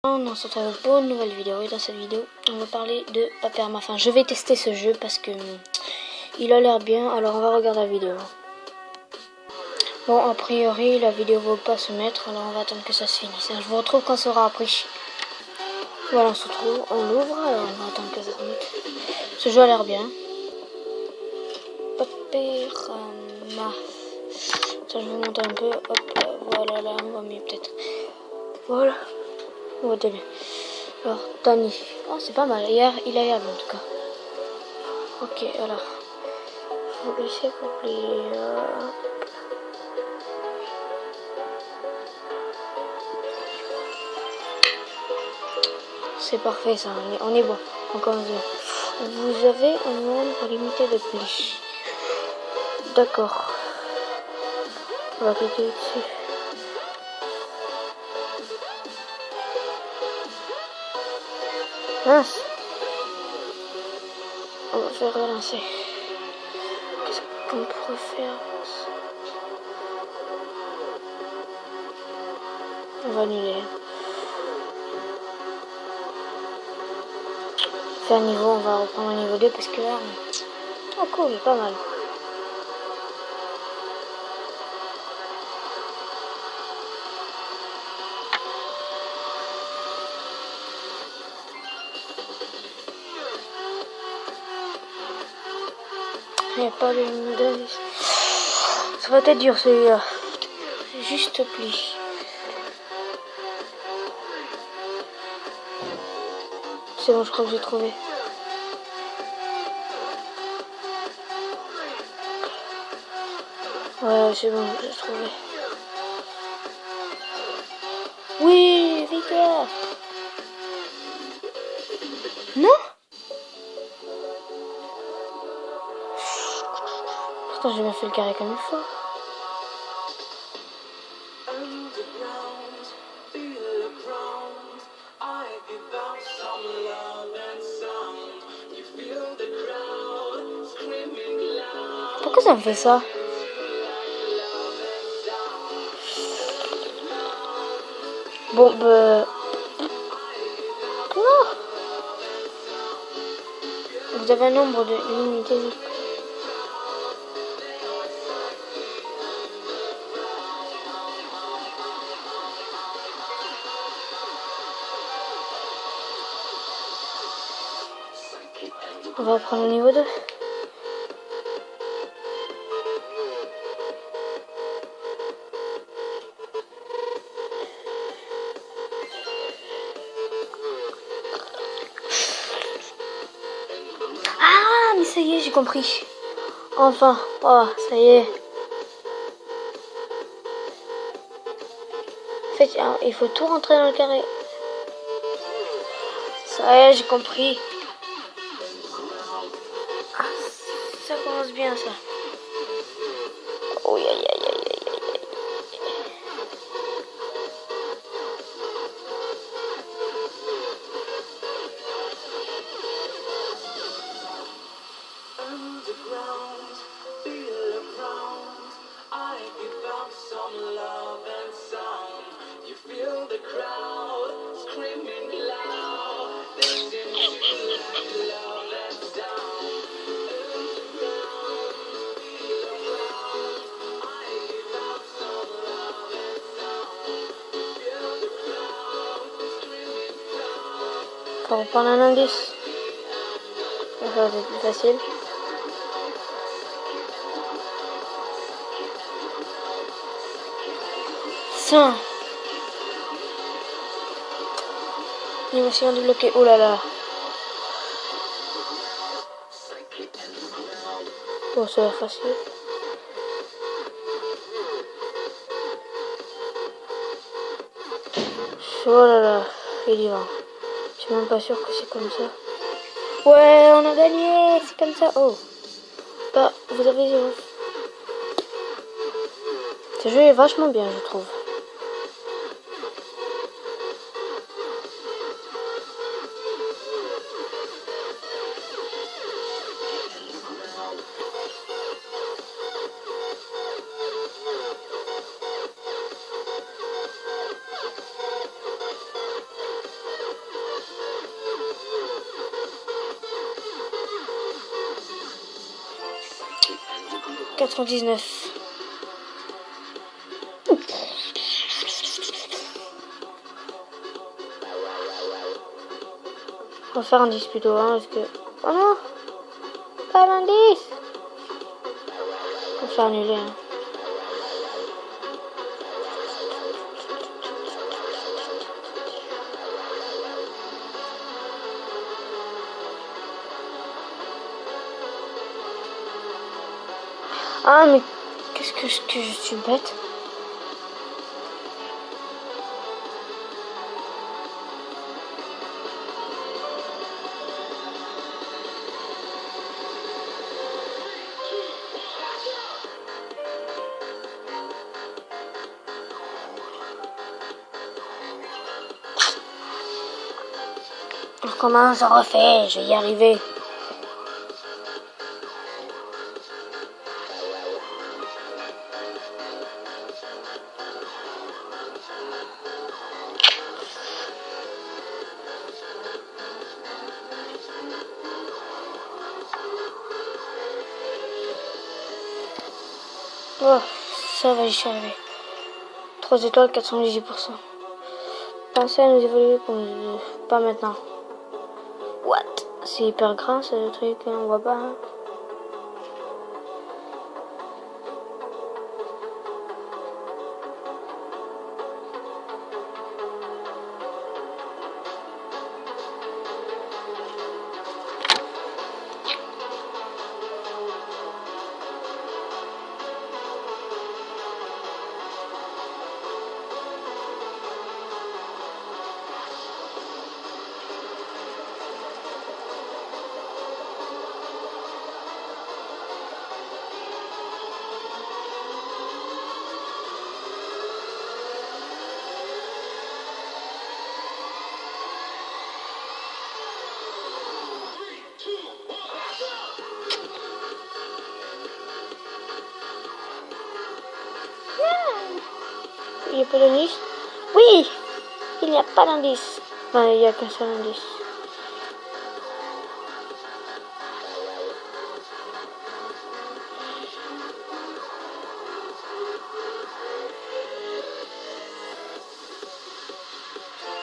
On se retrouve pour une nouvelle vidéo et dans cette vidéo on va parler de Paperma. Enfin je vais tester ce jeu parce que il a l'air bien, alors on va regarder la vidéo. Bon a priori la vidéo ne va pas se mettre, alors on va attendre que ça se finisse. Je vous retrouve quand ça sera appris. Voilà, on se retrouve, on l'ouvre, alors on va attendre que ça se mette. Ce jeu a l'air bien. Paperma. Ça je vais monter un peu, hop, voilà, là on va mieux peut-être. Voilà. On voit bien. Alors, Danny. Oh, c'est pas mal. Hier, il a l'air bien en tout cas. Ok, alors. Faut laisser coupler. C'est parfait ça, on est bon. Encore un jeu. Vous avez un nombre limité de plis. D'accord. On va cliquer dessus. Mince. On va faire relancer. Qu'est-ce qu'on pourrait faire? On va annuler. Faire niveau, on va reprendre un niveau 2 parce que là... Oh cool, pas mal. Il n'y a pas de modèle. Ça va être dur celui-là. Juste pli. C'est bon, je crois que j'ai trouvé. Ouais, c'est bon, j'ai trouvé. Oui, Victor. Non? Pourtant, j'ai bien fait le carré comme il faut. Pourquoi ça me fait ça? Bon, bah... Non. Vous avez un nombre de limité. On va prendre le niveau 2. Ah, mais ça y est, j'ai compris. Enfin, oh, ça y est. En fait, il faut tout rentrer dans le carré. Ça y est, j'ai compris. Ah, ça commence bien, ça. Oh, aïe, aïe, aïe, aïe, aïe. On va reprendre un indice. Ça va être plus facile. Ça. Animation débloquée. Oh là là. Oh, ça va être facile. Oh là là. Il y va. Je suis même pas sûr que c'est comme ça. Ouais, on a gagné. C'est comme ça. Oh. Bah, vous avez 0. Ce jeu est vachement bien, je trouve. 99. On va faire un 10 plutôt, hein, parce que... Oh non! Pas l'indice! On va faire annuler, hein. Ah, mais qu'est-ce que je suis bête. On recommence, on refait, je vais y arriver. Oh, ça va, j'y suis arrivé. 3 étoiles, 418%. Pensez à nous évoluer pour nous... Pas maintenant. What? C'est hyper grand ce truc, hein, on voit pas. Hein. Il n'y a pas d'indice? Oui! Il n'y a pas d'indice. Enfin, il n'y a qu'un seul indice.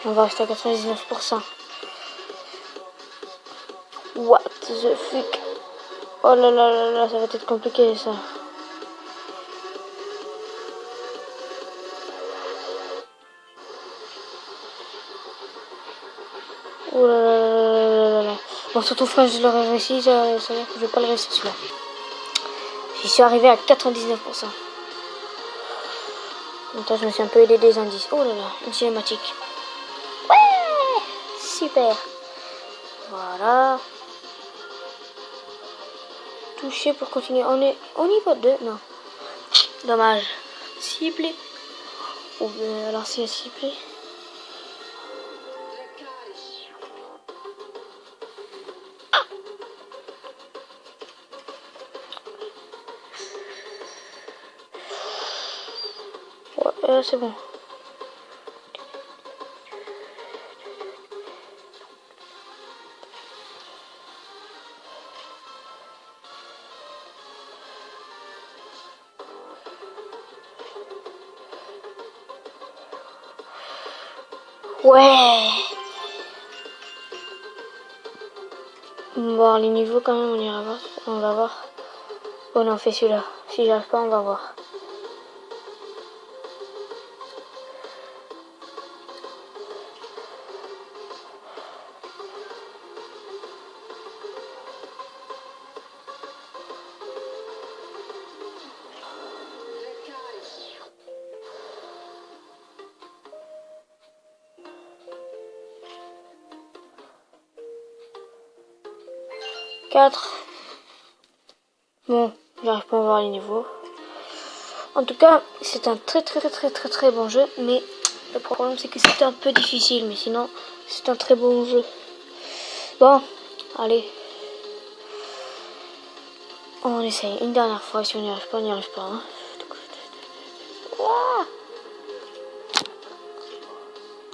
On va rester à 99%. What the fuck? Oh là là là là, ça va être compliqué ça. Oh là là là là là. Bon, surtout quand je l'aurais réussi, ça veut dire que je vais pas le réussir celui-là. J'y suis arrivé à 99%. Donc je me suis un peu aidé des indices. Oh là là, une cinématique. Ouais! Super. Voilà. Toucher pour continuer. On est au niveau 2. Non. Dommage. Ciblé. Ou bien alors c'est ciblé. Ouais, c'est bon. Ouais. Bon, les niveaux quand même, on ira voir. On va voir. Bon, on fait celui-là. Si j'arrive pas, on va voir. Quatre. Bon, j'arrive pas à voir les niveaux. En tout cas, c'est un très bon jeu, mais le problème c'est que c'est un peu difficile, mais sinon c'est un très bon jeu. Bon, allez, on essaye une dernière fois. Si on n'y arrive pas, on n'y arrive pas. Hein.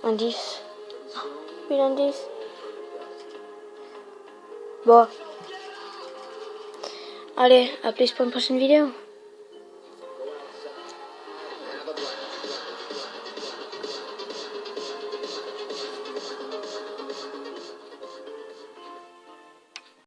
Un 10. Oui, un 10. Bon. Allez, à plus pour une prochaine vidéo.